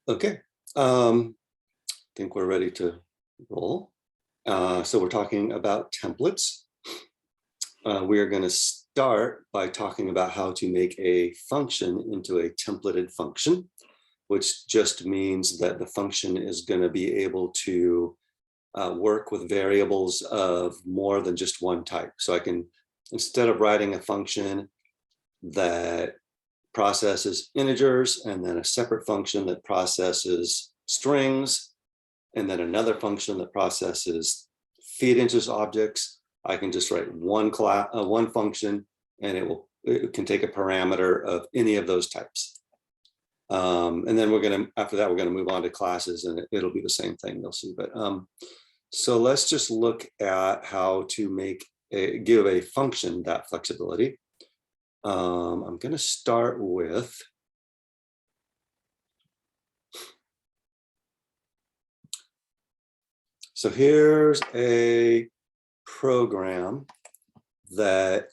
Okay, I think we're ready to roll. So we're talking about templates. We are going to start by talking about how to make a function into a templated function, which just means that the function is going to be able to work with variables of more than just one type. So I can, instead of writing a function that processes integers and then a separate function that processes strings and then another function that processes feed integers objects, I can just write one function and it can take a parameter of any of those types. And then after that, we're going to move on to classes and it'll be the same thing, you'll see. But so let's just look at how to give a function that flexibility. I'm going to start with so here's a program that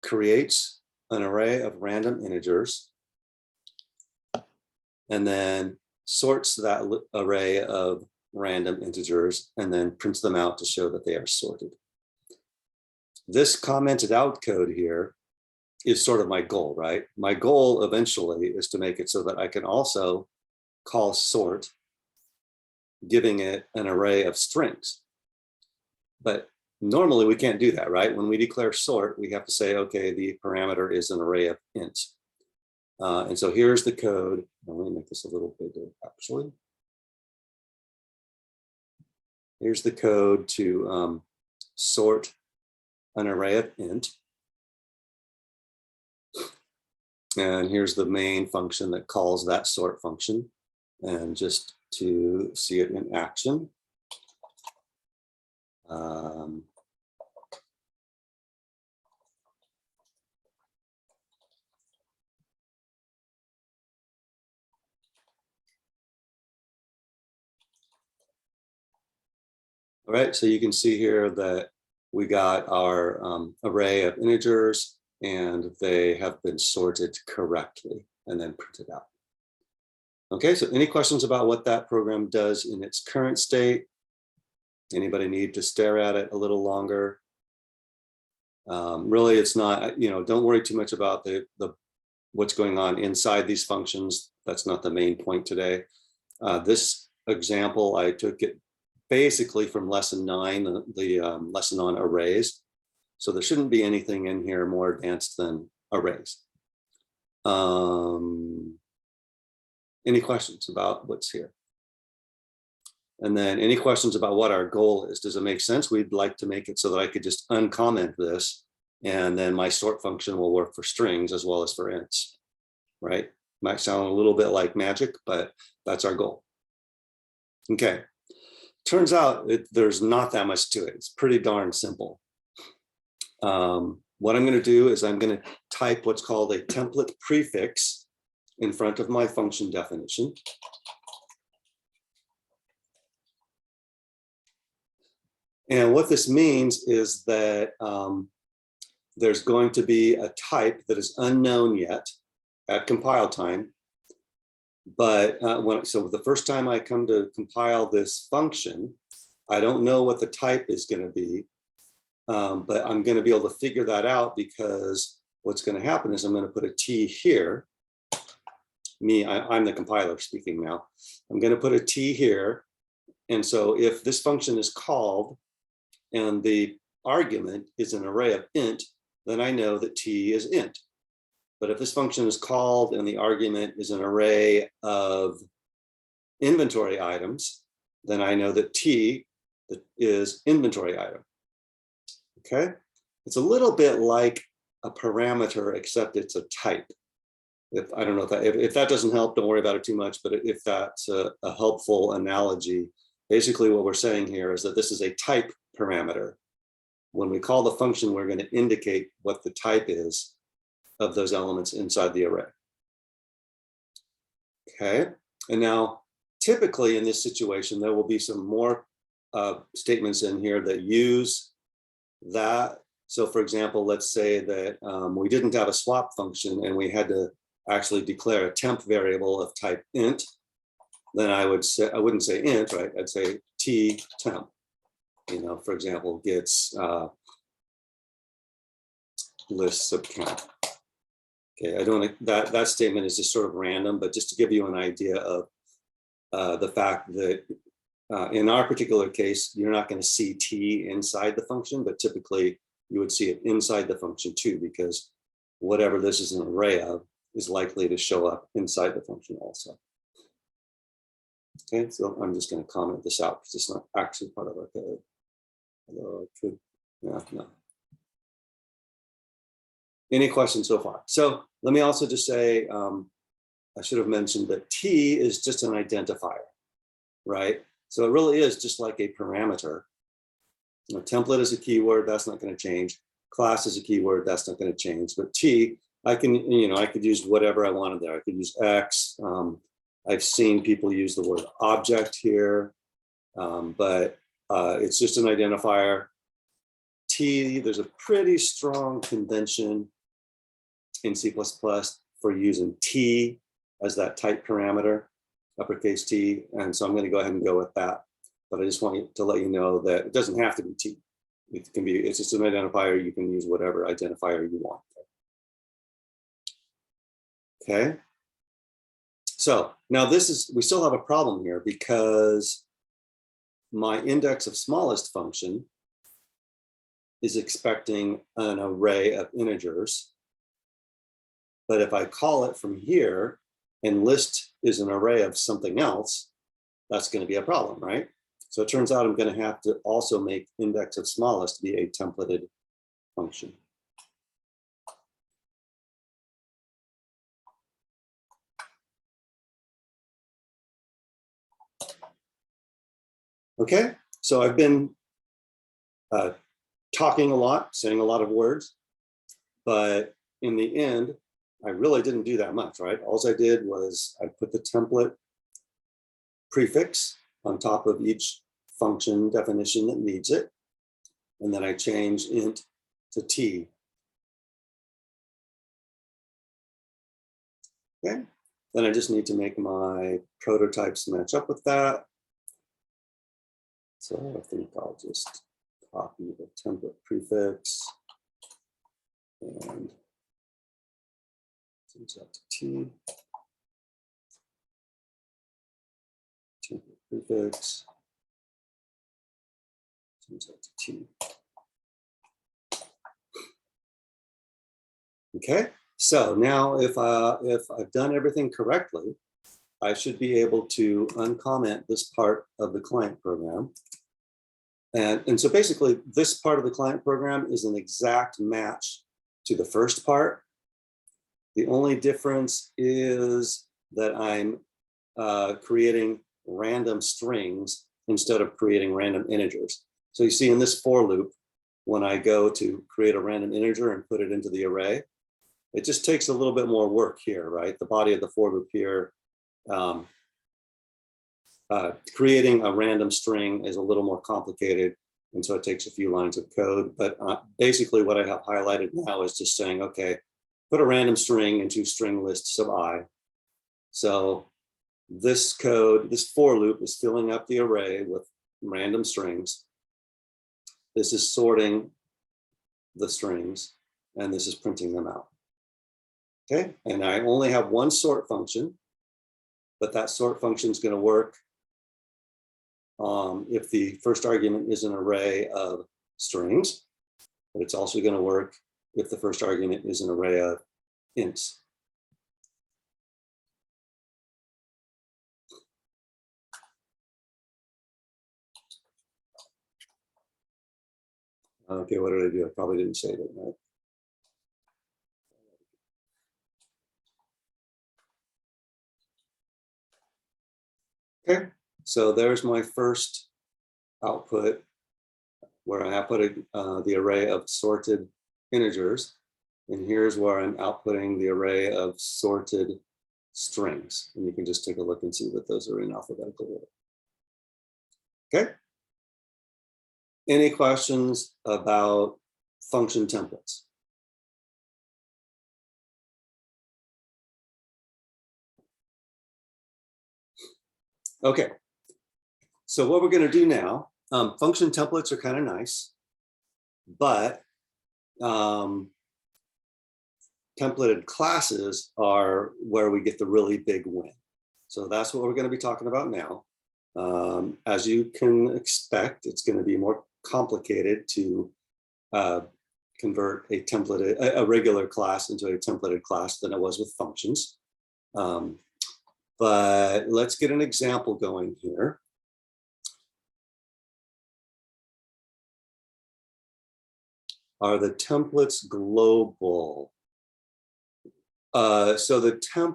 creates an array of random integers and then sorts that array of random integers and then prints them out to show that they are sorted. This commented out code here is sort of my goal, right? My goal eventually is to make it so that I can also call sort, giving it an array of strings. But normally we can't do that, right? When we declare sort, we have to say, okay, the parameter is an array of ints. And so here's the code. Let me make this a little bigger, actually. Here's the code to sort an array of int. And here's the main function that calls that sort function. And just to see it in action. All right, so you can see here that we got our array of integers and they have been sorted correctly and then printed out. Okay, so any questions about what that program does in its current state? Anybody need to stare at it a little longer? Really, it's not, don't worry too much about what's going on inside these functions. That's not the main point today. This example, I took it basically from lesson 9, the lesson on arrays. So there shouldn't be anything in here more advanced than arrays. Any questions about what's here? And then any questions about what our goal is? Does it make sense? We'd like to make it so that I could just uncomment this and then my sort function will work for strings as well as for ints, right? Might sound a little bit like magic, but that's our goal. Okay. Turns out there's not that much to it. It's pretty darn simple. What I'm going to do is I'm going to type what's called a template prefix in front of my function definition. And what this means is that there's going to be a type that is unknown yet at compile time. But so the first time I come to compile this function, I don't know what the type is going to be, but I'm going to be able to figure that out because what's going to happen is I'm going to put a T here. I'm the compiler speaking now. I'm going to put a T here. And so if this function is called and the argument is an array of int, then I know that T is int. But if this function is called and the argument is an array of inventory items, then I know that T is inventory item. Okay? It's a little bit like a parameter, except it's a type. I don't know if that doesn't help, don't worry about it too much, but if that's a helpful analogy, basically what we're saying here is that this is a type parameter. When we call the function, we're going to indicate what the type is of those elements inside the array. Okay, and now typically in this situation, there will be some more statements in here that use that. So for example, let's say that we didn't have a swap function and we had to actually declare a temp variable of type int, then I wouldn't say int, right? I'd say t temp. You know, for example, gets list subcount. Okay, I don't, that statement is just sort of random, but just to give you an idea of the fact that in our particular case, you're not going to see t inside the function, but typically you would see it inside the function too, because whatever this is an array of is likely to show up inside the function also. Okay, so I'm just going to comment this out because it's not actually part of our code. Although it could, yeah, no. Any questions so far? So let me also just say, I should have mentioned that T is just an identifier, right? So it really is just like a parameter. You know, template is a keyword, that's not going to change. Class is a keyword, that's not going to change. But T, I can, you know, I could use whatever I wanted there. I could use X. I've seen people use the word object here, but it's just an identifier. T, there's a pretty strong convention in C++ for using T as that type parameter, uppercase T. And so I'm going to go ahead and go with that. But I just want to let you know that it doesn't have to be T. It can be, it's just an identifier. You can use whatever identifier you want. Okay. So now this is, we still have a problem here because my index of smallest function is expecting an array of integers. But if I call it from here and list is an array of something else, that's going to be a problem, right? So it turns out I'm going to have to also make index of smallest be a templated function. Okay, so I've been talking a lot, saying a lot of words, but in the end, I really didn't do that much, right? All I did was I put the template prefix on top of each function definition that needs it, and then I changed int to t. Okay, then I just need to make my prototypes match up with that. So I think I'll just copy the template prefix and change that to t. Template prefix, change that to t. Okay, so now if I've done everything correctly, I should be able to uncomment this part of the client program. And so basically this part of the client program is an exact match to the first part. The only difference is that I'm creating random strings instead of creating random integers. So you see in this for loop, when I go to create a random integer and put it into the array, it just takes a little bit more work here, right? The body of the for loop here, creating a random string is a little more complicated. And so it takes a few lines of code. But basically what I have highlighted now is just saying, okay, put a random string into string list sub I. So this code, this for loop is filling up the array with random strings. This is sorting the strings, and this is printing them out. Okay, and I only have one sort function, but that sort function is going to work if the first argument is an array of strings, but it's also going to work if the first argument is an array of ints. Okay, what did I do? I probably didn't save it, right? Okay, so there's my first output where I outputted the array of sorted integers. And here's where I'm outputting the array of sorted strings. And you can just take a look and see that those are in alphabetical order. Okay. Any questions about function templates? Okay, so what we're going to do now, function templates are kind of nice, but templated classes are where we get the really big win. So that's what we're going to be talking about now. As you can expect, it's going to be more complicated to convert a regular class into a templated class than it was with functions. But let's get an example going here. Are the templates global? So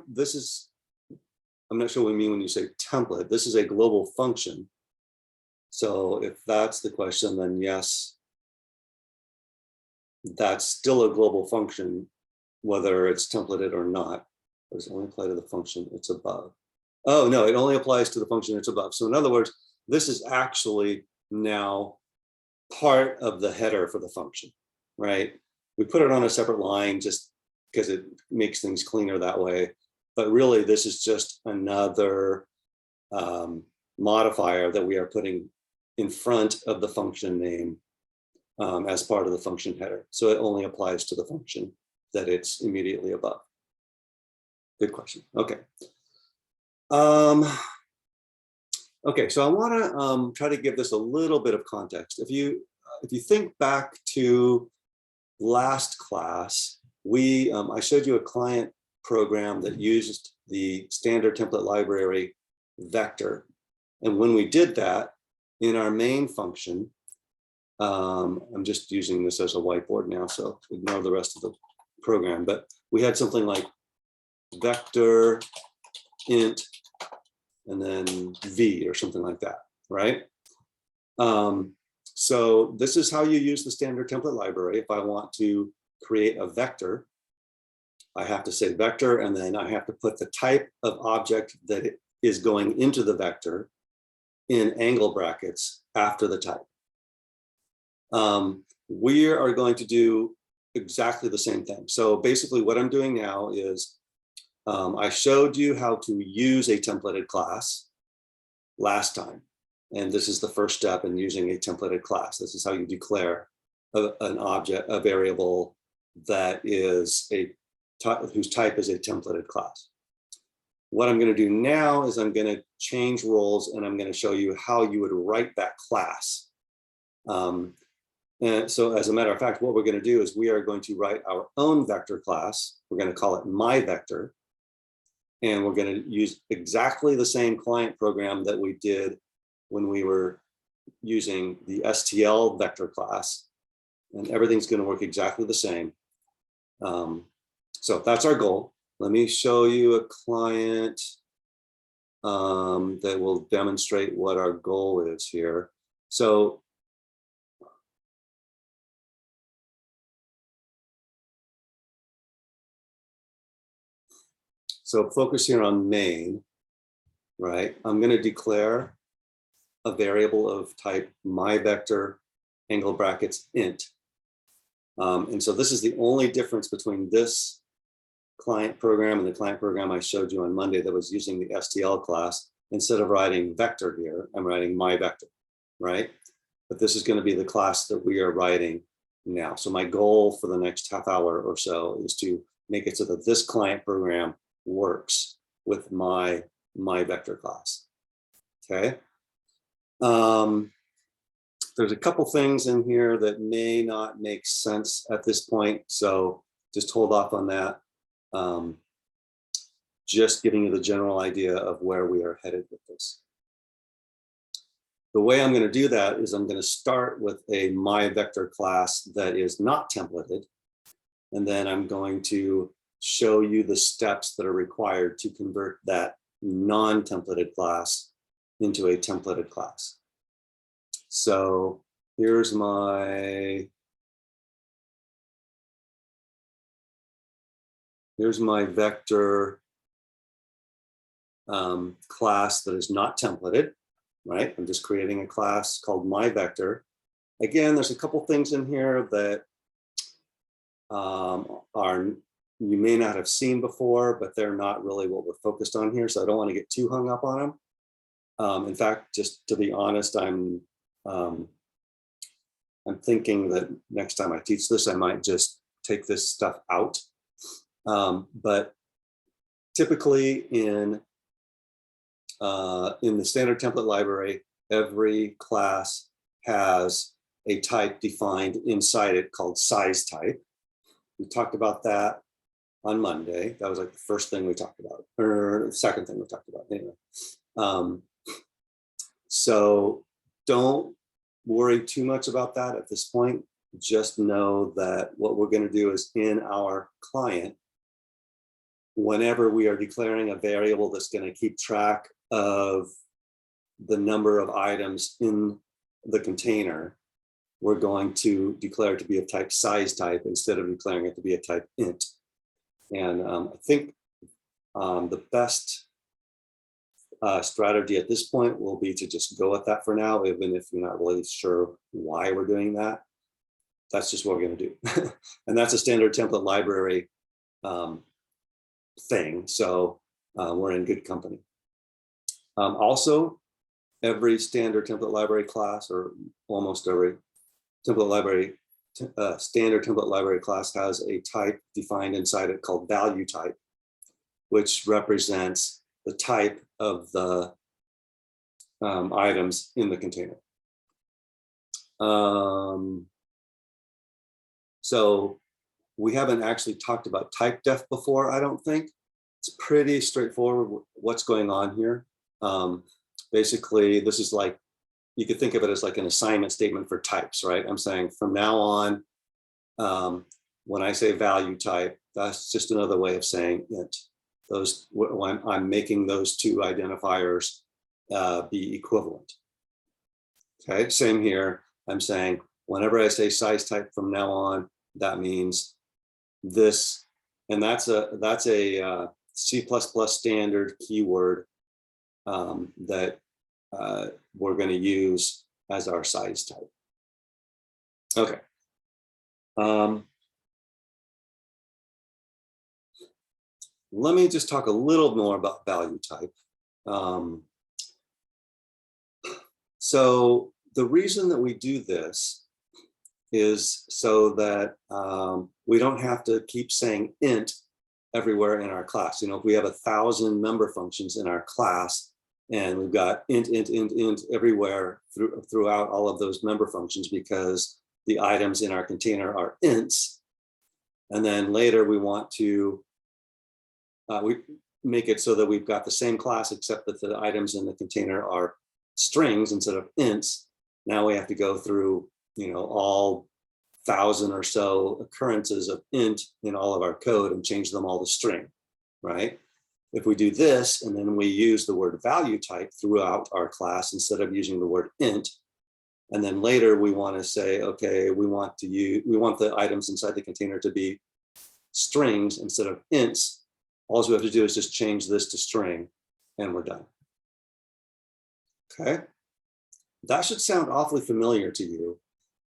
this is, I'm not sure what you mean when you say template. This is a global function. So if that's the question, then yes, that's still a global function, whether it's templated or not. Does it only apply to the function it's above? Oh, no, it only applies to the function it's above. So in other words, this is actually now part of the header for the function, right? We put it on a separate line just because it makes things cleaner that way. But really, this is just another modifier that we are putting in front of the function name as part of the function header. So it only applies to the function that it's immediately above. Good question. Okay. Okay, so I want to try to give this a little bit of context. If you think back to last class, I showed you a client program that used the standard template library vector, and when we did that in our main function, I'm just using this as a whiteboard now, so ignore the rest of the program. But we had something like vector int and then v or something like that, right? So this is how you use the standard template library. If I want to create a vector, I have to say vector, and then I have to put the type of object that it is going into the vector in angle brackets after the type. We are going to do exactly the same thing. So basically what I'm doing now is I showed you how to use a templated class last time. And this is the first step in using a templated class. This is how you declare an object, a variable that is whose type is a templated class. What I'm going to do now is I'm going to change roles, and I'm going to show you how you would write that class. And so as a matter of fact, what we're going to do is we are going to write our own vector class. We're going to call it my vector. And we're going to use exactly the same client program that we did when we were using the STL vector class. And everything's going to work exactly the same. So that's our goal. Let me show you a client that will demonstrate what our goal is here. So focus here on main, right? I'm going to declare a variable of type my vector angle brackets int. And so this is the only difference between this client program and the client program I showed you on Monday that was using the STL class. Instead of writing vector here, I'm writing my vector, right? But this is going to be the class that we are writing now. So my goal for the next half hour or so is to make it so that this client program works with my vector class. Okay. There's a couple things in here that may not make sense at this point, so just hold off on that. Just giving you the general idea of where we are headed with this. The way I'm going to do that is I'm going to start with a my vector class that is not templated, and then I'm going to show you the steps that are required to convert that non-templated class into a templated class. So here's my vector class that is not templated, right? I'm just creating a class called my vector. Again, there's a couple things in here that you may not have seen before, but they're not really what we're focused on here, so I don't want to get too hung up on In fact, just to be honest, I'm thinking that next time I teach this, I might just take this stuff out. But typically in the standard template library, every class has a type defined inside it called size type. We talked about that on Monday. That was like the first thing we talked about, or the second thing we talked about anyway. So don't worry too much about that at this point. Just know that what we're going to do is in our client, whenever we are declaring a variable that's going to keep track of the number of items in the container, we're going to declare it to be of type size type instead of declaring it to be a type int. And I think the best strategy at this point will be to just go with that for now, even if you're not really sure why we're doing that. That's just what we're going to do. And that's a standard template library thing. So we're in good company. Also, every standard template library class, or almost every template library, standard template library class has a type defined inside it called value type, which represents the type of the items in the container. So we haven't actually talked about type def before, I don't think. It's pretty straightforward what's going on here. Basically, this is like, you could think of it as like an assignment statement for types, right? I'm saying from now on, when I say value type, that's just another way of saying int. Those, when I'm making those two identifiers be equivalent. Okay, same here. I'm saying whenever I say size type from now on, that means this, and that's a C++ standard keyword that we're going to use as our size type. Okay. Let me just talk a little more about value type. So the reason that we do this is so that we don't have to keep saying int everywhere in our class. You know, if we have 1,000 member functions in our class and we've got int everywhere throughout all of those member functions because the items in our container are ints, and then later we want to we make it so that we've got the same class except that the items in the container are strings instead of ints. Now we have to go through, you know, all 1,000 or so occurrences of int in all of our code and change them all to string, right? If we do this and then we use the word value type throughout our class instead of using the word int, and then later we want to say, okay, we want the items inside the container to be strings instead of ints. All we have to do is just change this to string and we're done. Okay, that should sound awfully familiar to you.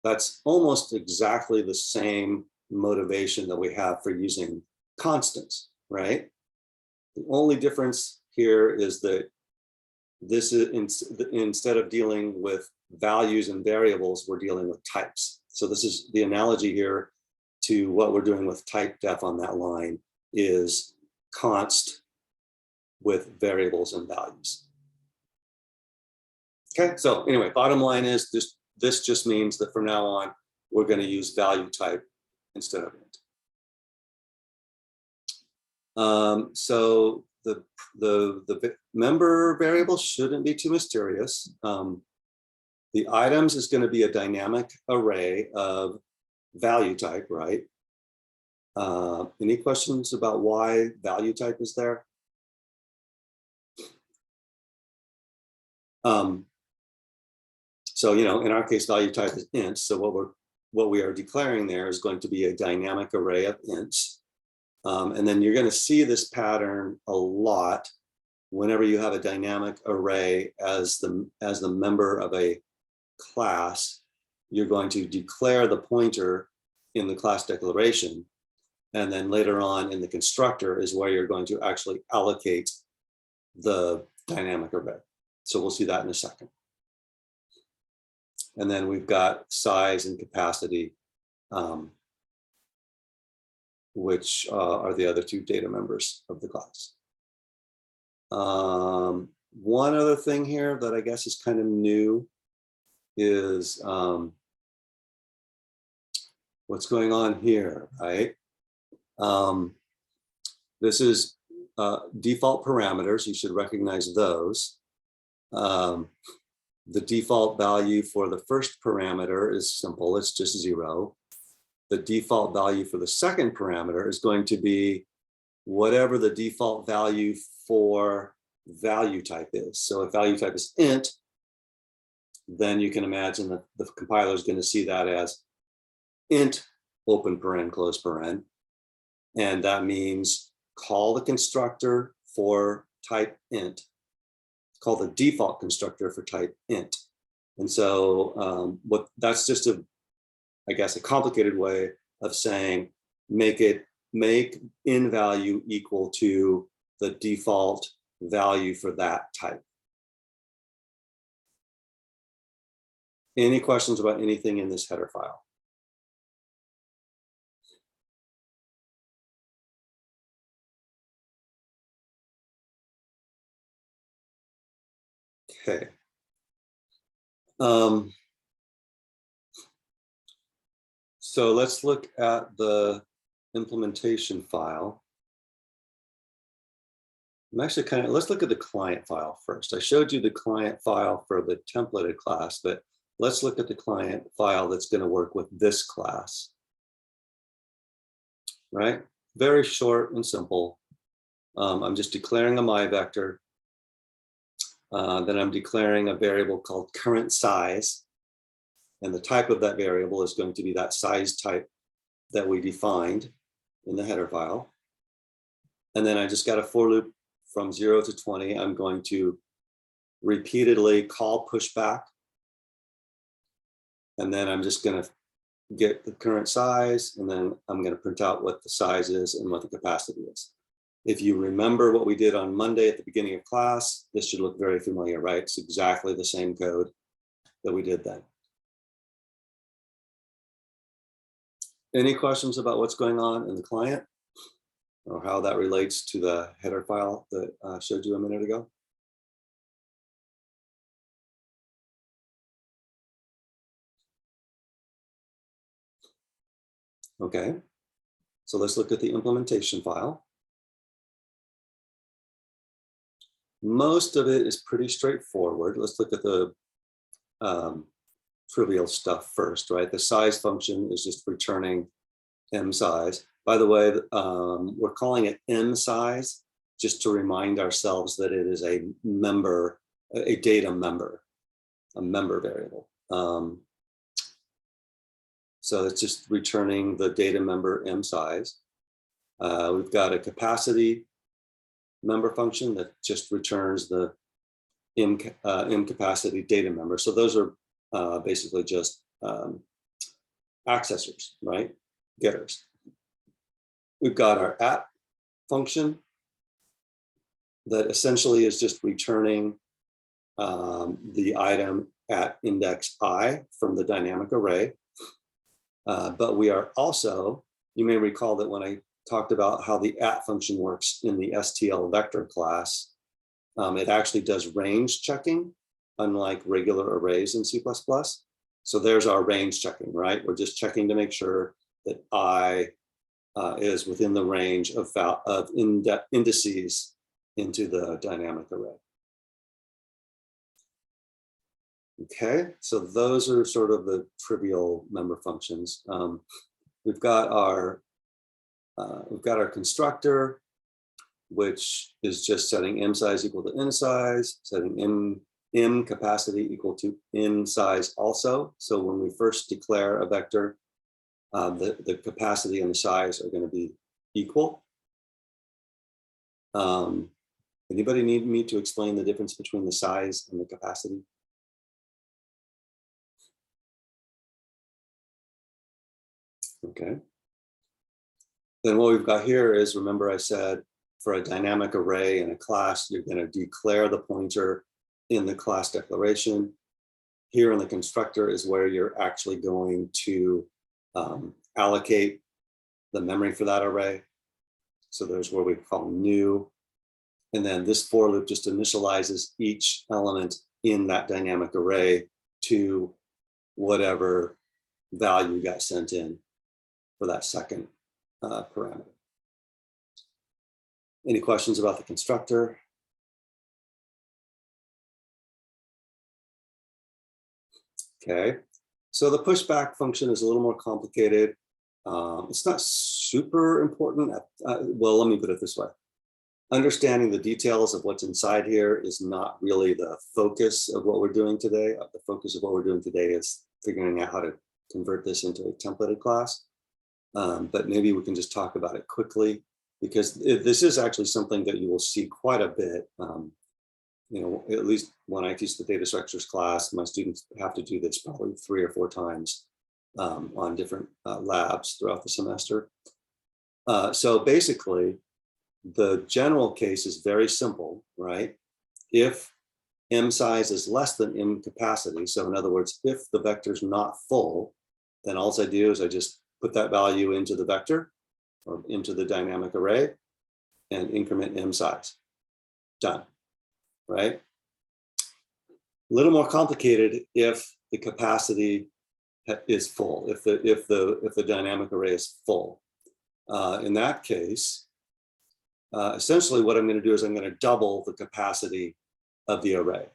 That's almost exactly the same motivation that we have for using constants, right? The only difference here is that this is instead of dealing with values and variables, we're dealing with types. So this is the analogy here to what we're doing with type def on that line is const with variables and values. Okay, so anyway, bottom line is this just means that from now on, we're going to use value type instead of int. So the member variable shouldn't be too mysterious. The items is going to be a dynamic array of value type, right? Any questions about why value type is there? So, you know, in our case, value type is int. So what we are declaring there is going to be a dynamic array of ints. And then you're going to see this pattern a lot whenever you have a dynamic array as the member of a class. You're going to declare the pointer in the class declaration. And then later on in the constructor is where you're going to actually allocate the dynamic array. So we'll see that in a second. And then we've got size and capacity, which are the other two data members of the class. One other thing here that I guess is kind of new is what's going on here, right? This is default parameters. You should recognize those. The default value for the first parameter is simple. It's just 0. The default value for the second parameter is going to be whatever the default value for value type is. So if value type is int, then you can imagine that the compiler is going to see that as int open paren, close paren. And that means call the constructor for type int, call the default constructor for type int. And so that's just I guess a complicated way of saying make in value equal to the default value for that type. Any questions about anything in this header file? Okay. So let's look at the implementation file. Let's look at the client file first. I showed you the client file for the templated class, but let's look at the client file that's going to work with this class. Right? Very short and simple. I'm just declaring a my vector. Then I'm declaring a variable called current size. And the type of that variable is going to be that size type that we defined in the header file. And then I just got a for loop from 0 to 20. I'm going to repeatedly call pushback. And then I'm just going to get the current size, and then I'm going to print out what the size is and what the capacity is. If you remember what we did on Monday at the beginning of class, this should look very familiar, right? It's exactly the same code that we did then. Any questions about what's going on in the client or how that relates to the header file that I showed you a minute ago? Okay, so let's look at the implementation file. Most of it is pretty straightforward. Let's look at the trivial stuff first, right? The size function is just returning m size. By the way, we're calling it m size just to remind ourselves that it is a member, a data member, a member variable. So it's just returning the data member m size. We've got a capacity member function that just returns the m capacity data member. So those are basically just accessors, right? Getters. We've got our at function that essentially is just returning the item at index I from the dynamic array. But we are also, you may recall that when I talked about how the at function works in the STL vector class, it actually does range checking, unlike regular arrays in C++. So there's our range checking, right? We're just checking to make sure that I is within the range of indices into the dynamic array. Okay, so those are sort of the trivial member functions. We've got our constructor, which is just setting m size equal to n size, setting m capacity equal to n size also. So when we first declare a vector, the capacity and the size are going to be equal. Anybody need me to explain the difference between the size and the capacity? Okay. Then what we've got here is, remember I said, for a dynamic array in a class, you're going to declare the pointer in the class declaration. Here in the constructor is where you're actually going to allocate the memory for that array. So there's where we call new. And then this for loop just initializes each element in that dynamic array to whatever value got sent in for that second parameter. Any questions about the constructor? Okay, so the pushback function is a little more complicated. It's not super important. Well, let me put it this way. Understanding the details of what's inside here is not really the focus of what we're doing today. The focus of what we're doing today is figuring out how to convert this into a templated class. But maybe we can just talk about it quickly, because this is actually something that you will see quite a bit. You know, at least when I teach the data structures class, my students have to do this probably 3 or 4 times on different labs throughout the semester. So basically, the general case is very simple, right? If M size is less than M capacity, so in other words, if the vector is not full, then all I do is I just put that value into the vector or into the dynamic array and increment M size. Done, right? A little more complicated if the capacity is full, if the dynamic array is full. In that case, essentially what I'm going to do is I'm going to double the capacity of the array.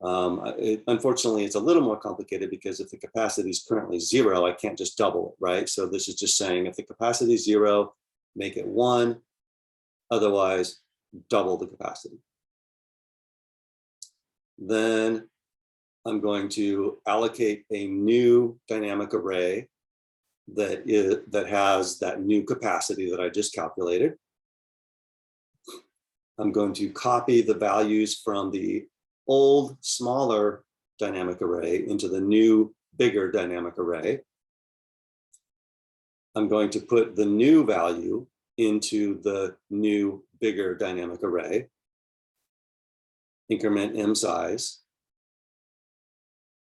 Unfortunately, it's a little more complicated because if the capacity is currently 0, I can't just double it, right? So this is just saying if the capacity is 0, make it 1, otherwise double the capacity. Then I'm going to allocate a new dynamic array that has that new capacity that I just calculated. I'm going to copy the values from the old, smaller dynamic array into the new, bigger dynamic array. I'm going to put the new value into the new, bigger dynamic array, increment M size.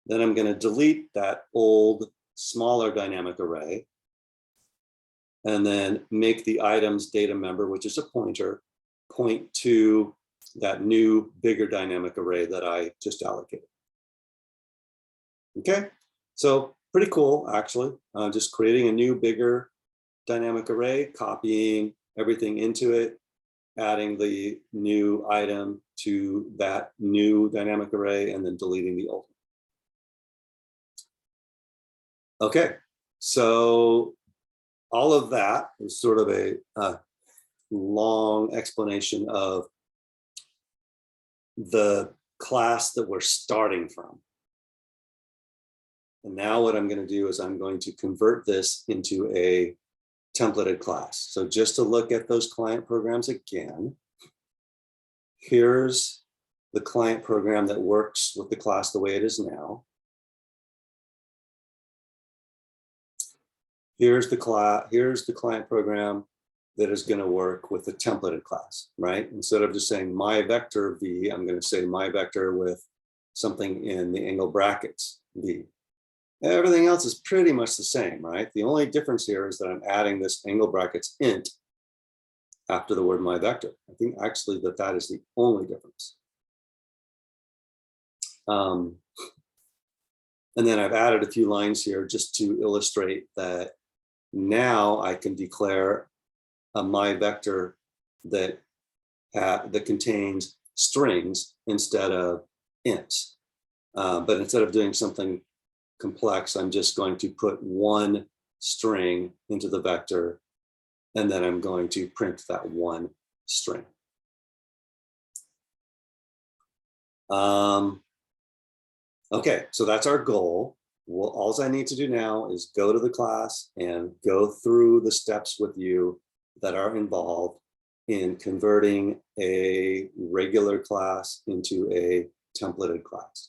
Then I'm going to delete that old, smaller dynamic array, and then make the items data member, which is a pointer, point to that new, bigger dynamic array that I just allocated. Okay, so pretty cool, actually. Just creating a new, bigger dynamic array, copying everything into it, adding the new item to that new dynamic array, and then deleting the old. Okay, so all of that is sort of a long explanation of the class that we're starting from. And now what I'm going to do is I'm going to convert this into a templated class. So just to look at those client programs again, here's the client program that works with the class the way it is now. Here's the client program that is going to work with the templated class, right? Instead of just saying my vector v, I'm going to say my vector with something in the angle brackets v. Everything else is pretty much the same, right? The only difference here is that I'm adding this angle brackets int after the word my vector. I think actually that is the only difference. And then I've added a few lines here just to illustrate that now I can declare a my vector that contains strings instead of ints. But instead of doing something complex, I'm just going to put one string into the vector, and then I'm going to print that one string. Okay, so that's our goal. Well, all I need to do now is go to the class and go through the steps with you that are involved in converting a regular class into a templated class.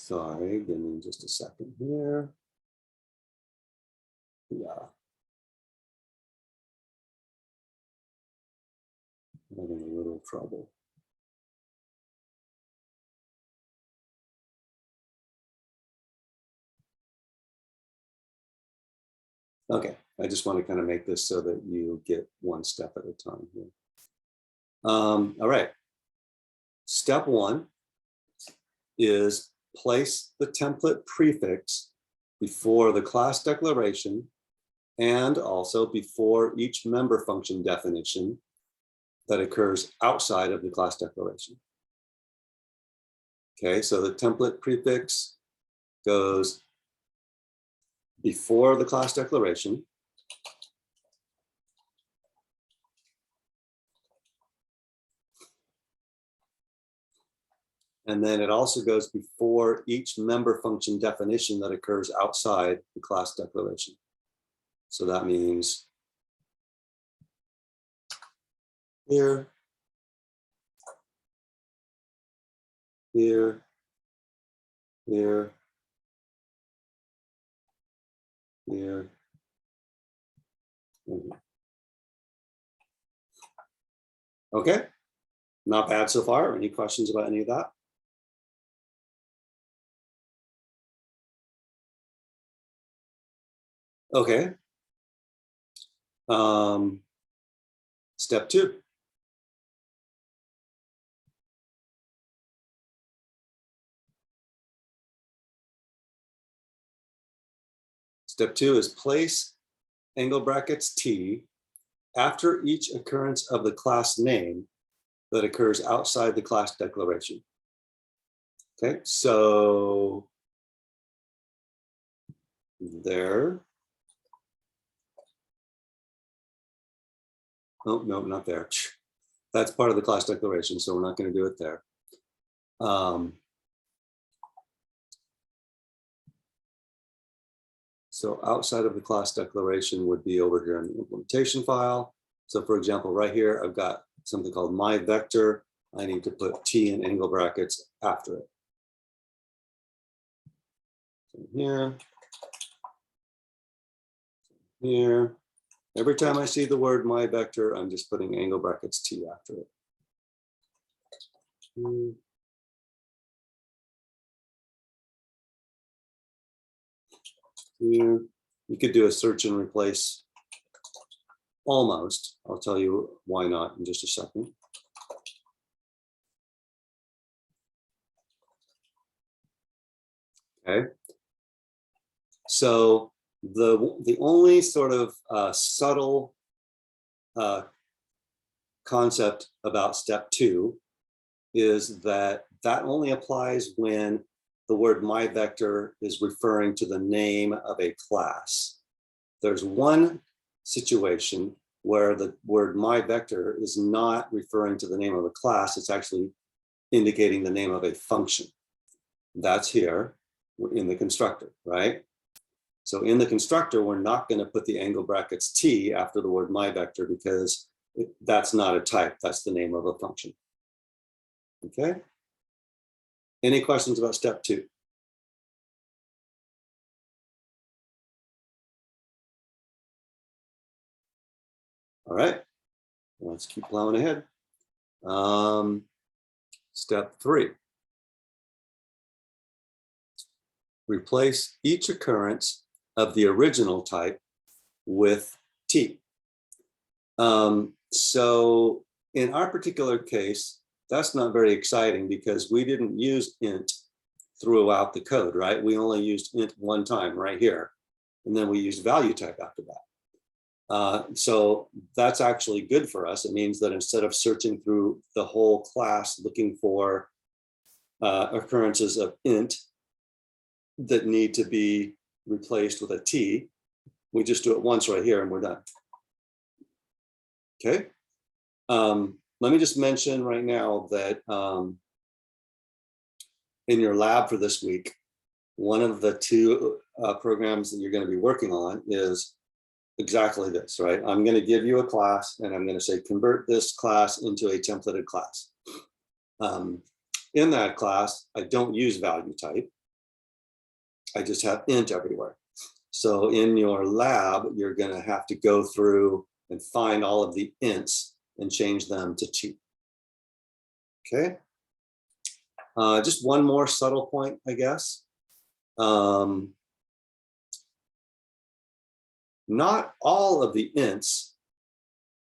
Sorry, give me just a second here. Yeah. Having a little trouble. Okay, I just want to kind of make this so that you get one step at a time here. All right. Step one is place the template prefix before the class declaration and also before each member function definition that occurs outside of the class declaration. Okay, so the template prefix goes before the class declaration. And then it also goes before each member function definition that occurs outside the class declaration. So that means here, here, here, here, and here. Okay, not bad so far. Any questions about any of that? Okay. Step two. Step two is place angle brackets T after each occurrence of the class name that occurs outside the class declaration. Okay, so there. Oh, no, not there. That's part of the class declaration, so we're not going to do it there. So outside of the class declaration would be over here in the implementation file. So for example, right here, I've got something called my vector. I need to put T in angle brackets after it. So here, here. Every time I see the word my vector, I'm just putting angle brackets T after it. Here. You could do a search and replace almost. I'll tell you why not in just a second. Okay. So the only sort of subtle concept about step two is that only applies when the word my vector is referring to the name of a class. There's one situation where the word my vector is not referring to the name of a class, it's actually indicating the name of a function. That's here in the constructor, right? So in the constructor, we're not going to put the angle brackets T after the word my vector because that's not a type, that's the name of a function. Okay. Any questions about step two? All right, let's keep plowing ahead. Step three. Replace each occurrence of the original type with T. So in our particular case, that's not very exciting because we didn't use int throughout the code, right? We only used int one time right here, and then we used value type after that. So that's actually good for us. It means that instead of searching through the whole class looking for occurrences of int that need to be replaced with a T, we just do it once right here and we're done. Okay. Let me just mention right now that in your lab for this week, one of the two programs that you're going to be working on is exactly this, right? I'm going to give you a class and I'm going to say, convert this class into a templated class. In that class, I don't use value type. I just have int everywhere. So in your lab, you're going to have to go through and find all of the ints and change them to t. Okay. Just one more subtle point, I guess. Not all of the ints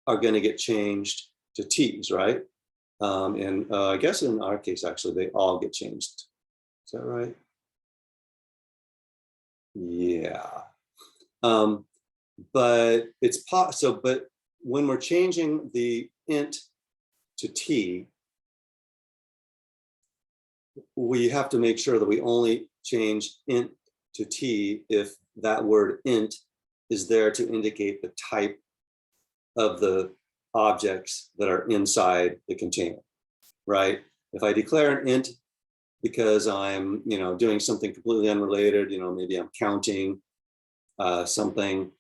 are going to get changed to t's, right? And I guess in our case, actually, they all get changed. Is that right? Yeah. But it's possible. But when we're changing the int to t, we have to make sure that we only change int to t if that word int is there to indicate the type of the objects that are inside the container, right? If I declare an int because I'm, doing something completely unrelated, maybe I'm counting something,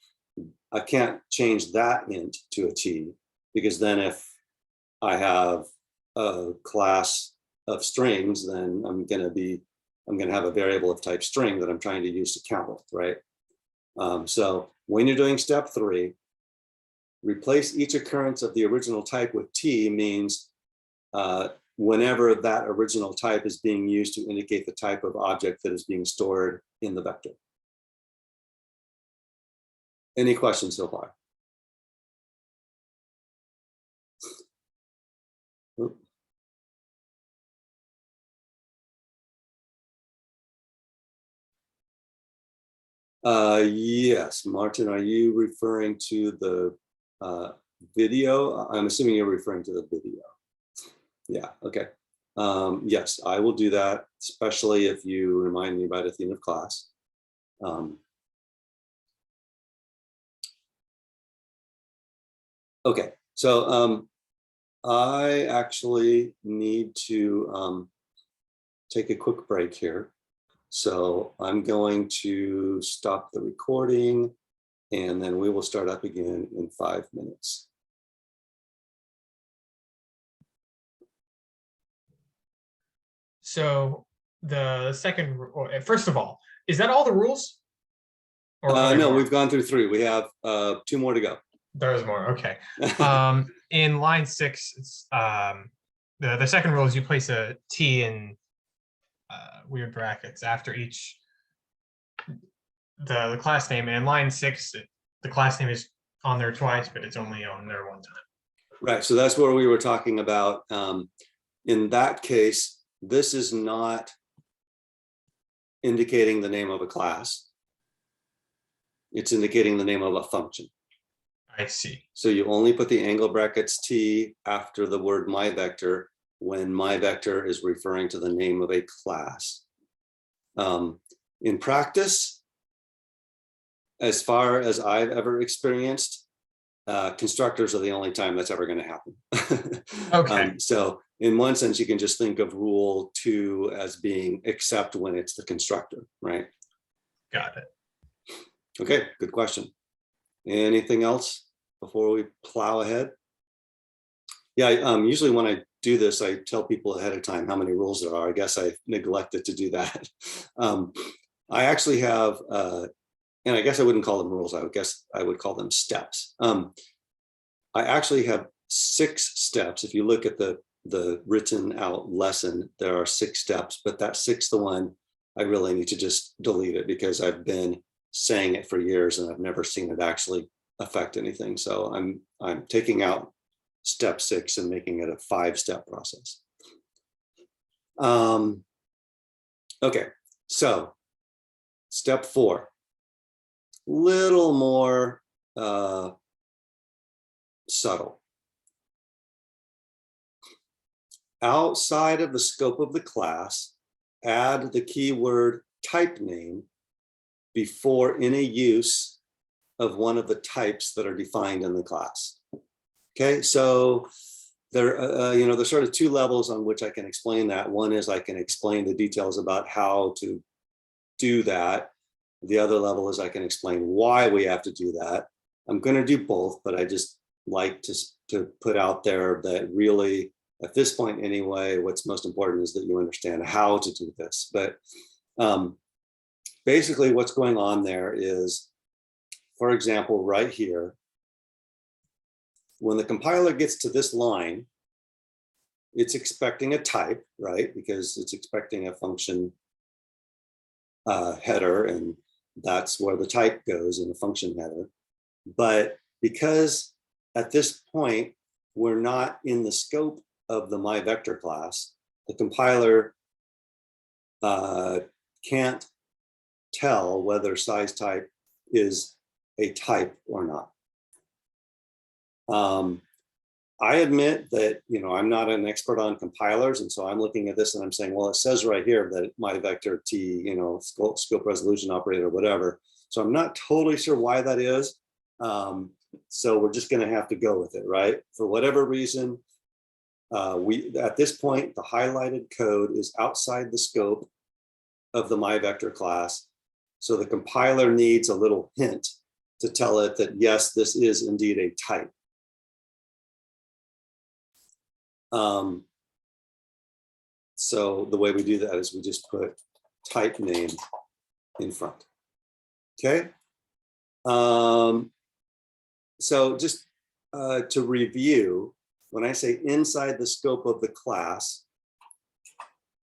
I can't change that int to a t, because then if I have a class of strings, then I'm going to have a variable of type string that I'm trying to use to count with, right? So when you're doing step 3, replace each occurrence of the original type with t means whenever that original type is being used to indicate the type of object that is being stored in the vector. Any questions so far? Yes, Martin, are you referring to the video? I'm assuming you're referring to the video. Yeah, okay. Yes, I will do that, especially if you remind me about it at the end of class. Okay, so I actually need to take a quick break here. So I'm going to stop the recording and then we will start up again in 5 minutes. So the second, first of all, is that all the rules? No, we've gone through 3. We have 2 more to go. There's more. Okay. In line 6, it's the second rule is you place a T in weird brackets after each the class name. And in line 6, the class name is on there twice, but it's only on there one time. Right. So that's where we were talking about. In that case, this is not indicating the name of a class. It's indicating the name of a function. I see. So you only put the angle brackets T after the word myVector when myVector is referring to the name of a class. In practice, as far as I've ever experienced, constructors are the only time that's ever going to happen. Okay. So in one sense, you can just think of rule 2 as being except when it's the constructor, right? Got it. Okay, good question. Anything else before we plow ahead? Yeah, usually when I do this, I tell people ahead of time how many rules there are. I guess I neglected to do that. I actually have, and I guess I wouldn't call them rules, I guess I would call them steps. I actually have 6 steps. If you look at the written out lesson, there are 6 steps, but that 6th one, I really need to just delete it because I've been saying it for years and I've never seen it actually affect anything. So I'm taking out step 6 and making it a 5-step process. Okay, so step 4, little more subtle. Outside of the scope of the class, add the keyword type name before any use of one of the types that are defined in the class. Okay, so there, there's sort of 2 levels on which I can explain that. One is I can explain the details about how to do that. The other level is I can explain why we have to do that. I'm going to do both, but I just like to put out there that really, at this point anyway, what's most important is that you understand how to do this. But basically what's going on there is, for example, right here, when the compiler gets to this line, it's expecting a type, right? Because it's expecting a function header, and that's where the type goes in the function header. But because at this point, we're not in the scope of the myVector class, the compiler can't tell whether size type is a type or not. I admit that, I'm not an expert on compilers, and so I'm looking at this and I'm saying, well, it says right here that myVector T, scope resolution operator, whatever. So I'm not totally sure why that is. So we're just going to have to go with it, right? For whatever reason, at this point, the highlighted code is outside the scope of the myVector class. So the compiler needs a little hint to tell it that, yes, this is indeed a type. So the way we do that is we just put type name in front. Okay. So just to review, when I say inside the scope of the class,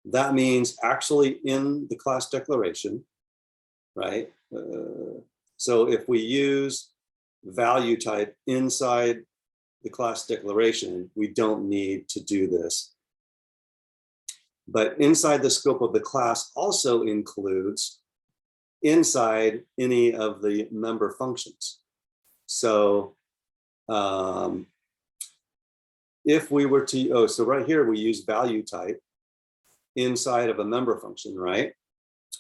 that means actually in the class declaration, right? So if we use value type inside the class declaration, we don't need to do this. But inside the scope of the class also includes inside any of the member functions. So if we were to, so right here we use value type inside of a member function, right?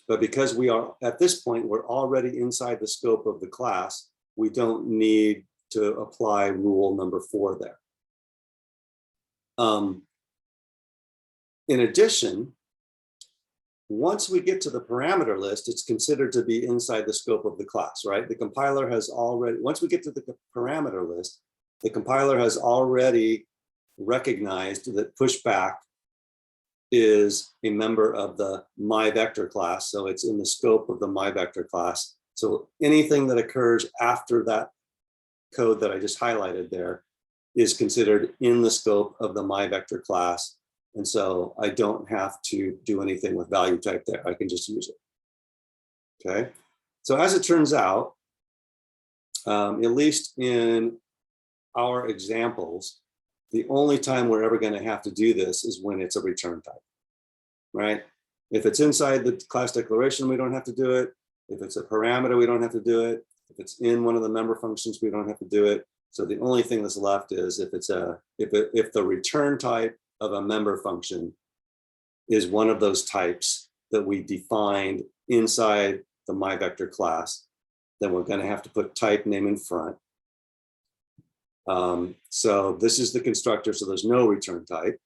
But because we are, at this point, we're already inside the scope of the class, we don't need to apply rule number 4 there. In addition, once we get to the parameter list, it's considered to be inside the scope of the class, right? The compiler has already, once we get to the parameter list, the compiler has already recognized that pushback is a member of the myVector class. So it's in the scope of the myVector class. So anything that occurs after that code that I just highlighted there is considered in the scope of the myVector class. And so I don't have to do anything with value type there. I can just use it. Okay. So as it turns out, at least in our examples, the only time we're ever going to have to do this is when it's a return type, right? If it's inside the class declaration, we don't have to do it. If it's a parameter, we don't have to do it. If it's in one of the member functions, we don't have to do it. So the only thing that's left is if the return type of a member function is one of those types that we defined inside the myVector class, then we're going to have to put type name in front. So this is the constructor, so there's no return type.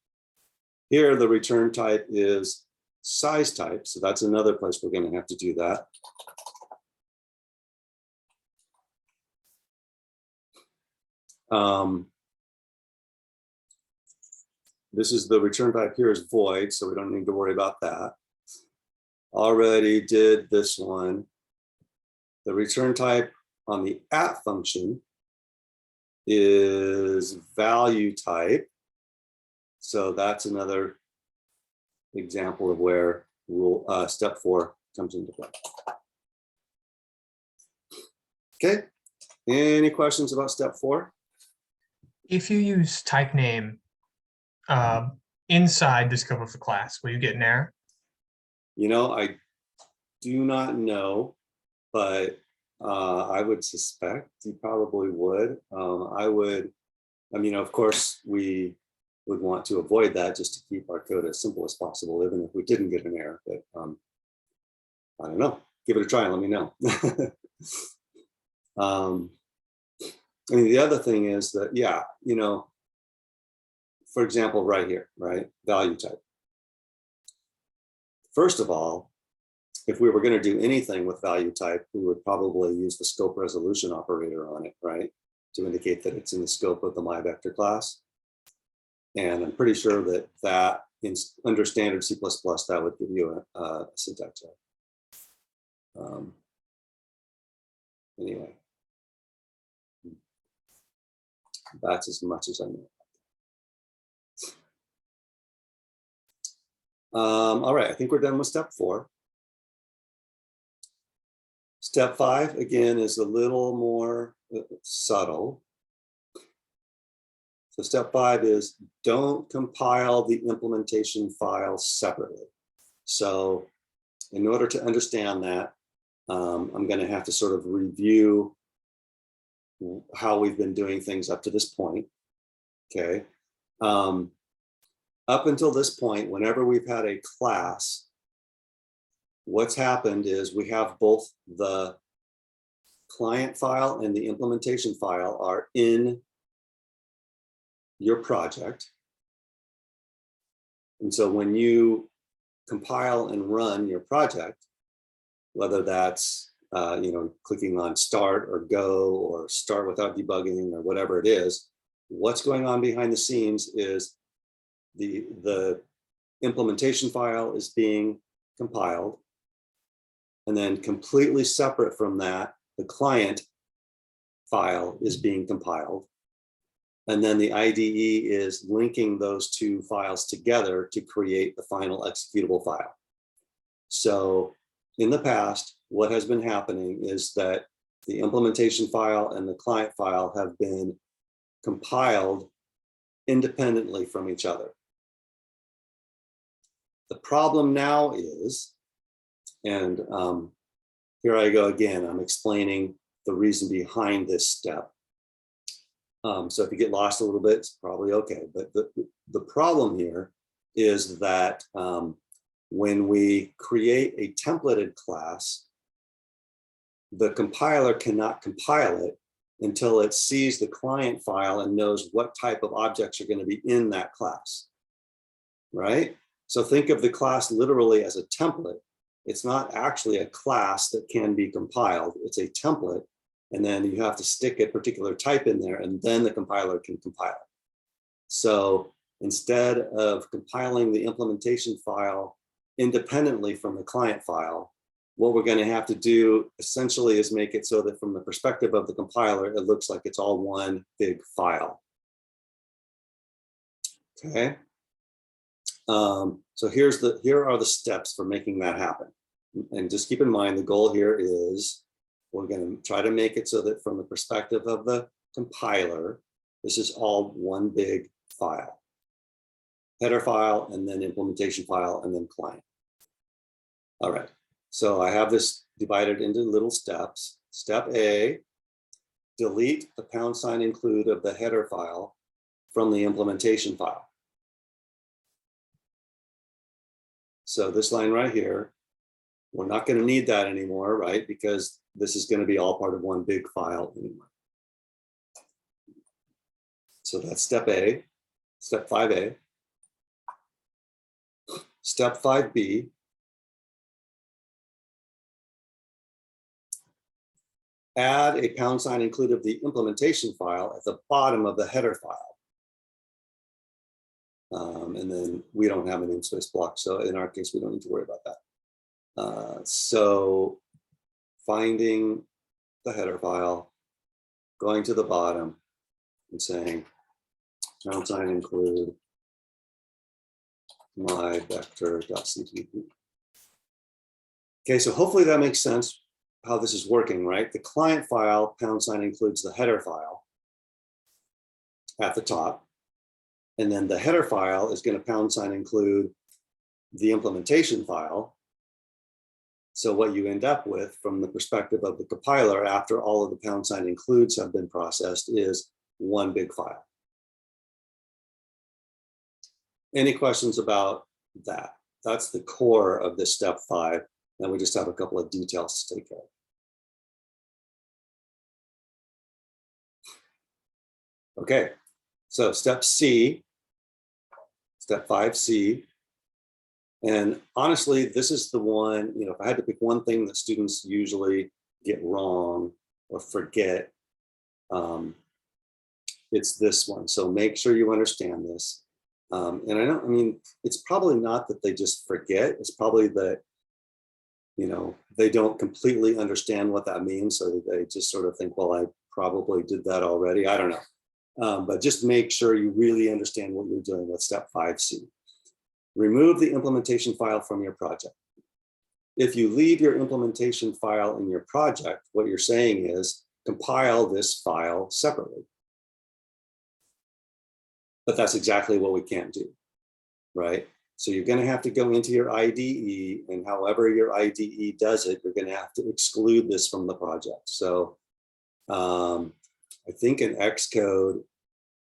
Here, the return type is size type, so that's another place we're going to have to do that. This is the return type here is void, so we don't need to worry about that. Already did this one. The return type on the at function is value type. So that's another example of where rule step 4 comes into play. Okay, any questions about step 4? If you use type name inside the scope of the class, will you get an error? I do not know, but I would suspect you probably would. Of course, we would want to avoid that just to keep our code as simple as possible, even if we didn't get an error. But I don't know. Give it a try and let me know. The other thing is that, yeah, for example, right here, right, value type. First of all, if we were going to do anything with value type, we would probably use the scope resolution operator on it, right, to indicate that it's in the scope of the myVector class. And I'm pretty sure that under standard C++, that would give you a syntax error. Anyway, that's as much as I know. All right, I think we're done with step 4. Step 5, again, is a little more subtle. So step 5 is don't compile the implementation file separately. So in order to understand that, I'm going to have to sort of review how we've been doing things up to this point. Okay. Up until this point, whenever we've had a class, what's happened is we have both the client file and the implementation file are in your project. And so when you compile and run your project, whether that's clicking on start or go or start without debugging or whatever it is, what's going on behind the scenes is the implementation file is being compiled, and then completely separate from that, the client file is being compiled. And then the IDE is linking those two files together to create the final executable file. So in the past, what has been happening is that the implementation file and the client file have been compiled independently from each other. The problem now is, and here I go again, I'm explaining the reason behind this step. So if you get lost a little bit, it's probably okay. But the problem here is that when we create a templated class, the compiler cannot compile it until it sees the client file and knows what type of objects are going to be in that class, right? So think of the class literally as a template. It's not actually a class that can be compiled. It's a template. And then you have to stick a particular type in there, and then the compiler can compile it. So instead of compiling the implementation file independently from the client file, what we're going to have to do essentially is make it so that from the perspective of the compiler, it looks like it's all one big file. Okay. So here are the steps for making that happen. And just keep in mind, the goal here is we're going to try to make it so that from the perspective of the compiler, this is all one big file. Header file, and then implementation file, and then client. All right, so I have this divided into little steps. Step A, delete the # include of the header file from the implementation file. So this line right here, we're not going to need that anymore, right? Because this is going to be all part of one big file anyway. So that's step A, step 5A. Step 5B, add a # include of the implementation file at the bottom of the header file. And then we don't have a namespace block, so in our case, we don't need to worry about that. So finding the header file, going to the bottom and saying # include my vector.cpp. Okay, so hopefully that makes sense how this is working, right? The client file # includes the header file at the top. And then the header file is going to # include the implementation file. So what you end up with from the perspective of the compiler after all of the # includes have been processed is one big file. Any questions about that? That's the core of this step 5. And we just have a couple of details to take care of. Okay, so step C, step 5C. And honestly, this is the one, if I had to pick one thing that students usually get wrong or forget, it's this one. So make sure you understand this. And it's probably not that they just forget. It's probably that they don't completely understand what that means. So they just sort of think, well, I probably did that already. I don't know. But just make sure you really understand what you're doing with step 5C. Remove the implementation file from your project. If you leave your implementation file in your project, what you're saying is compile this file separately. But that's exactly what we can't do, right? So you're going to have to go into your IDE, and however your IDE does it, you're going to have to exclude this from the project. So I think in Xcode,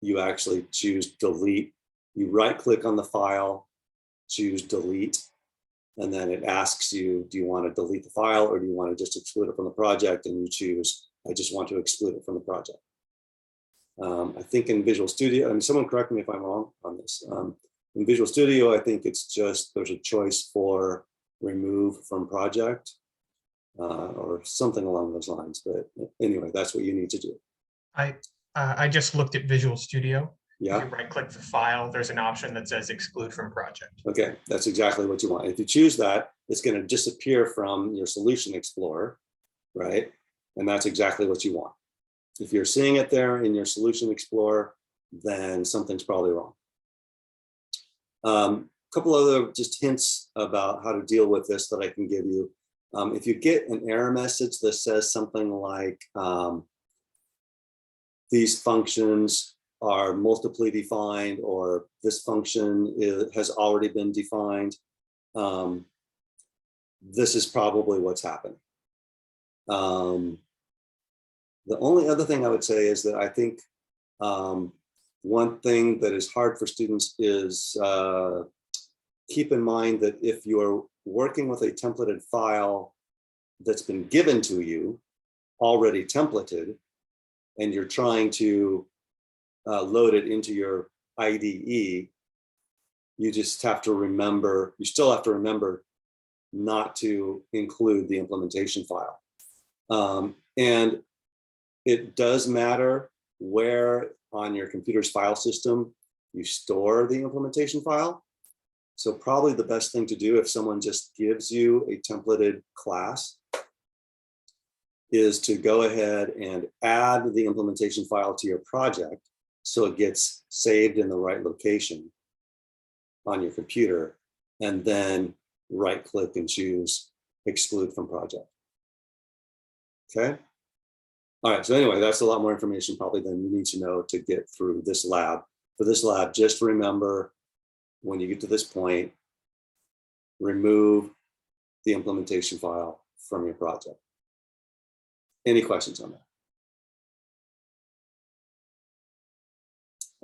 you actually choose delete. You right click on the file, choose delete, and then it asks you, do you want to delete the file or do you want to just exclude it from the project? And you choose, I just want to exclude it from the project. I think in Visual Studio, I mean, someone correct me if I'm wrong on this. In Visual Studio, I think it's just, there's a choice for remove from project or something along those lines. But anyway, that's what you need to do. I just looked at Visual Studio. Yeah. If you right click the file, there's an option that says exclude from project. Okay, that's exactly what you want. If you choose that, it's going to disappear from your Solution Explorer, right? And that's exactly what you want. If you're seeing it there in your Solution Explorer, then something's probably wrong. Couple other just hints about how to deal with this that I can give you. If you get an error message that says something like these functions are multiply defined, or this function has already been defined, this is probably what's happening. The only other thing I would say is that I think one thing that is hard for students is keep in mind that if you are working with a templated file that's been given to you, already templated, and you're trying to load it into your IDE, you just have to remember, you still have to remember not to include the implementation file. And it does matter where on your computer's file system you store the implementation file. So probably the best thing to do if someone just gives you a templated class is to go ahead and add the implementation file to your project so it gets saved in the right location on your computer, and then right click and choose exclude from project. Okay. All right, so anyway, that's a lot more information probably than you need to know to get through this lab. For this lab, just remember when you get to this point, remove the implementation file from your project. Any questions on that?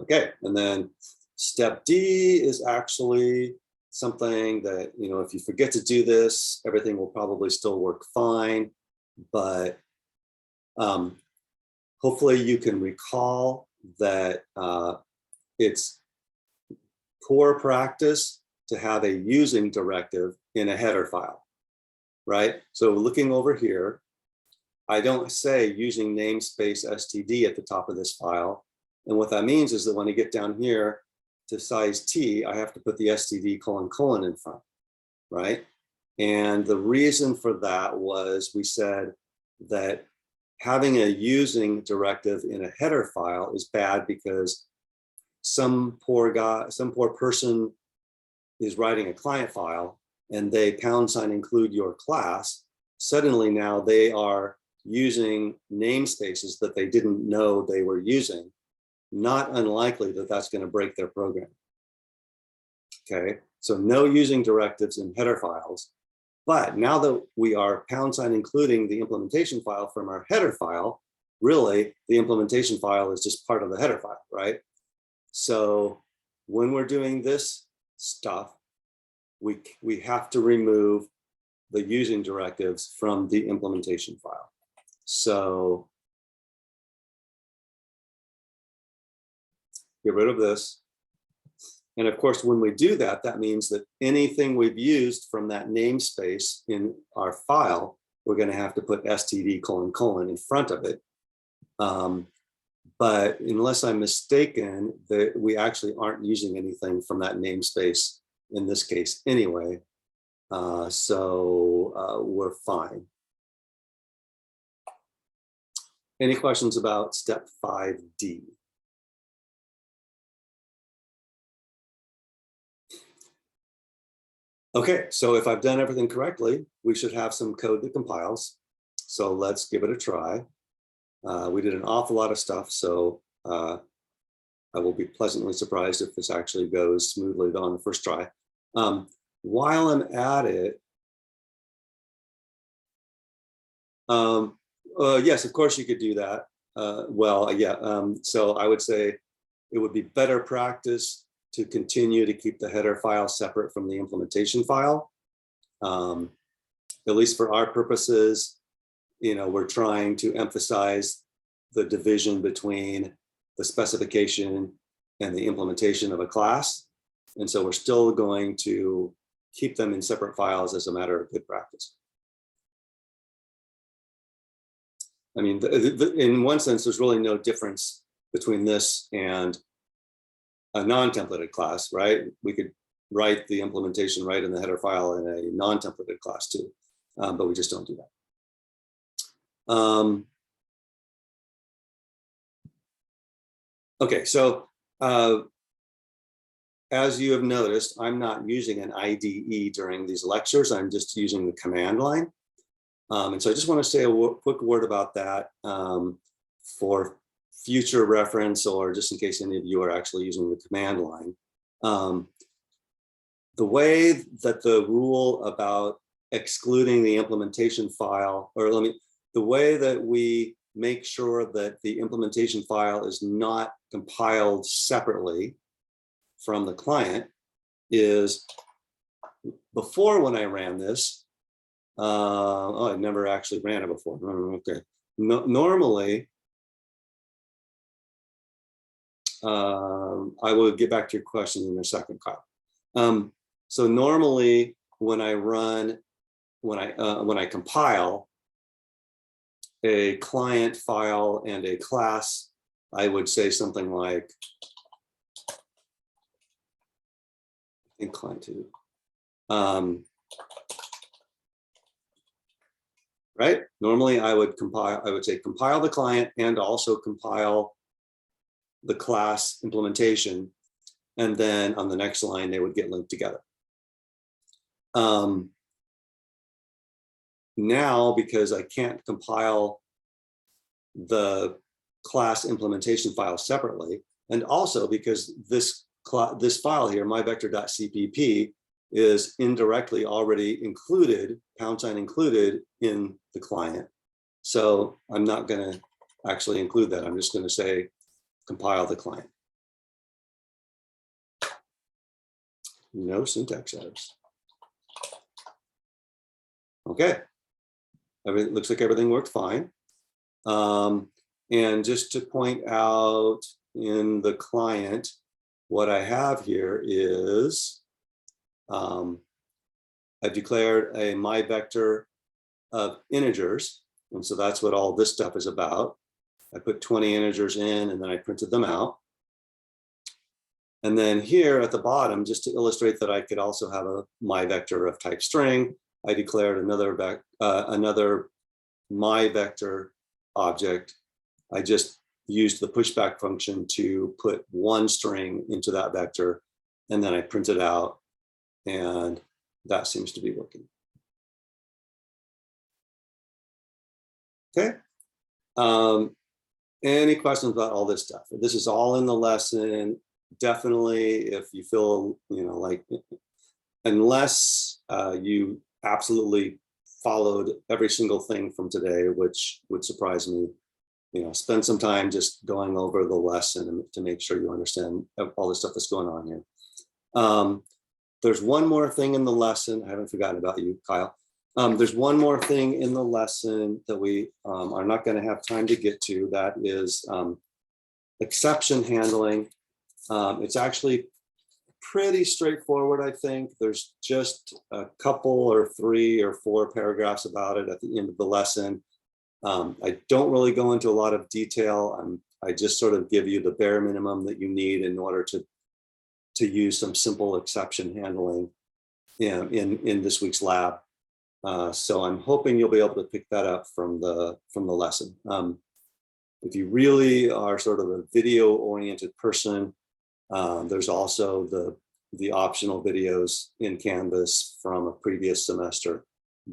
Okay, and then step D is actually something that, if you forget to do this, everything will probably still work fine, but hopefully you can recall that it's poor practice to have a using directive in a header file, right? So looking over here, I don't say using namespace std at the top of this file. And what that means is that when I get down here to size T, I have to put the std : in front, right? And the reason for that was we said that having a using directive in a header file is bad because some poor person is writing a client file and they # include your class. Suddenly now they are using namespaces that they didn't know they were using. Not unlikely that that's going to break their program. Okay, so no using directives in header files. But now that we are # including the implementation file from our header file, really the implementation file is just part of the header file, right? So when we're doing this stuff, we have to remove the using directives from the implementation file. So get rid of this. And of course, when we do that, that means that anything we've used from that namespace in our file, we're going to have to put std : in front of it. But unless I'm mistaken, that we actually aren't using anything from that namespace in this case anyway. So we're fine. Any questions about step 5D? Okay, so if I've done everything correctly, we should have some code that compiles. So let's give it a try. We did an awful lot of stuff, so I will be pleasantly surprised if this actually goes smoothly on the first try. While I'm at it, yes, of course you could do that. So I would say it would be better practice to continue to keep the header file separate from the implementation file. At least for our purposes, we're trying to emphasize the division between the specification and the implementation of a class. And so we're still going to keep them in separate files as a matter of good practice. I mean, in one sense, there's really no difference between this and a non-templated class, right? We could write the implementation right in the header file in a non-templated class too, but we just don't do that. Okay, so as you have noticed, I'm not using an IDE during these lectures. I'm just using the command line. And so I just want to say a quick word about that for future reference, or just in case any of you are actually using the command line. The way that the rule about excluding the implementation file, the way that we make sure that the implementation file is not compiled separately from the client is, before when I ran this, I never actually ran it before. Okay. Normally, I will get back to your question in a second, Kyle. So normally, when I compile a client file and a class, I would say something like, I think client two. Right? Normally I would say compile the client and also compile the class implementation. And then on the next line, they would get linked together. Now, because I can't compile the class implementation file separately, and also because this file here, myvector.cpp, is indirectly already included, # included in the client. So I'm not going to actually include that. I'm just going to say compile the client. No syntax errors. Okay. Everything looks like everything worked fine. And just to point out in the client, what I have here is I've declared a my vector of integers. And so that's what all this stuff is about. I put 20 integers in and then I printed them out. And then here at the bottom, just to illustrate that I could also have a my vector of type string, I declared another my vector object. I just used the pushback function to put one string into that vector, and then I print it out, and that seems to be working. Okay. Any questions about all this stuff? This is all in the lesson. Definitely, if you feel, like, unless you absolutely followed every single thing from today, which would surprise me, spend some time just going over the lesson to make sure you understand all the stuff that's going on here. There's one more thing in the lesson. I haven't forgotten about you, Kyle. There's one more thing in the lesson that we are not going to have time to get to. That is exception handling. It's actually pretty straightforward, I think. There's just a couple or 3 or 4 paragraphs about it at the end of the lesson. I don't really go into a lot of detail. I just sort of give you the bare minimum that you need in order to use some simple exception handling. in this week's lab. So I'm hoping you'll be able to pick that up from the lesson. If you really are sort of a video oriented person, there's also the optional videos in Canvas from a previous semester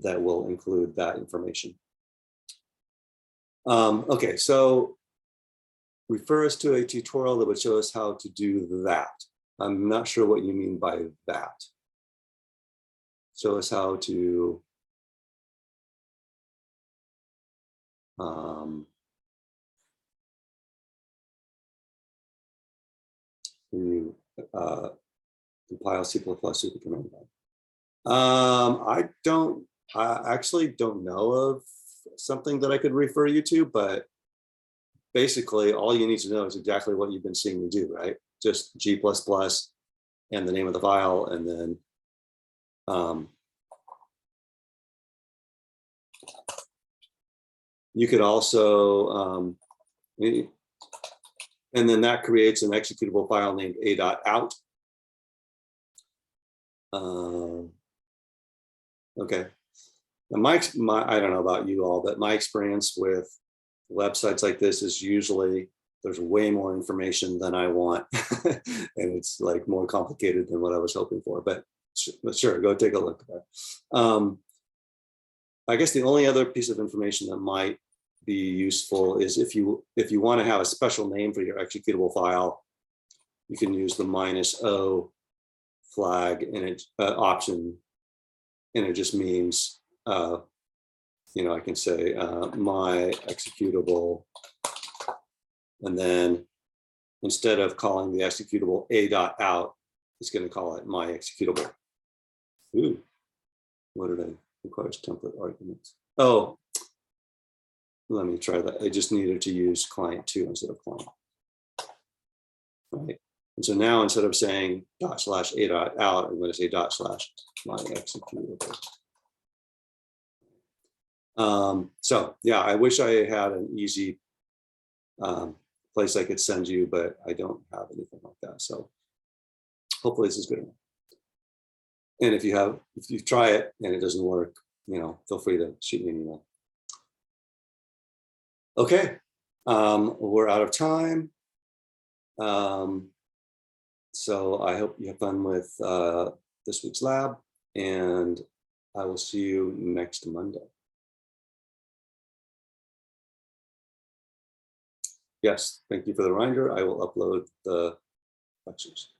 that will include that information. Okay, so refer us to a tutorial that would show us how to do that. I'm not sure what you mean by that. Show us how to you compile C++ super command line. I actually don't know of something that I could refer you to, but basically all you need to know is exactly what you've been seeing me do, right? Just G++ and the name of the file, and then you could also, and then that creates an executable file named a.out. Okay. Now I don't know about you all, but my experience with websites like this is usually there's way more information than I want. And it's like more complicated than what I was hoping for, but sure, go take a look at that. I guess the only other piece of information that might be useful is if you want to have a special name for your executable file, you can use the -o flag and it option, and it just means I can say my executable, and then instead of calling the executable a.out, it's going to call it my executable. Ooh, what did I requires template arguments? Oh, let me try that. I just needed to use client2 instead of client. Right. And so now instead of saying /a.out, I'm going to say /my executable. So yeah, I wish I had an easy place I could send you, but I don't have anything like that. So hopefully this is good enough. And if you try it and it doesn't work, feel free to shoot me an email. Okay, we're out of time. So I hope you have fun with this week's lab, and I will see you next Monday. Yes, thank you for the reminder. I will upload the lectures.